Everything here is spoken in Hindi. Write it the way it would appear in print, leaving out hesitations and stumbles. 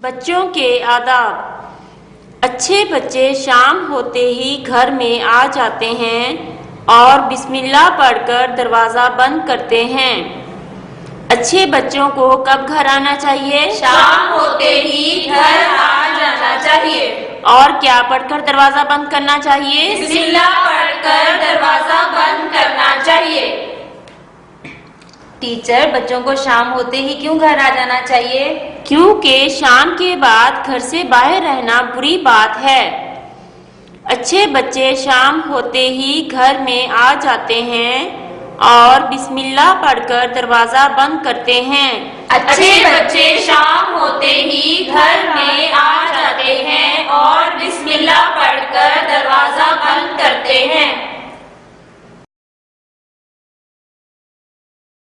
बच्चों के आदाब। अच्छे बच्चे शाम होते ही घर में आ जाते हैं और बिस्मिल्लाह पढ़कर दरवाज़ा बंद करते हैं। अच्छे बच्चों को कब घर आना चाहिए? शाम होते ही घर आ जाना चाहिए। और क्या पढ़कर दरवाज़ा बंद करना चाहिए? बिस्मिल्लाह पढ़कर दरवाजा बंद करना चाहिए। टीचर, बच्चों को शाम होते ही क्यों घर आ जाना चाहिए? क्योंकि शाम के बाद घर से बाहर रहना बुरी बात है। अच्छे बच्चे शाम होते ही घर में आ जाते हैं और बिस्मिल्लाह पढ़कर दरवाज़ा बंद करते हैं। अच्छे बच्चे शाम होते ही घर में आ जाते हैं और बिस्मिल्लाह पढ़कर दरवाजा बंद करते हैं।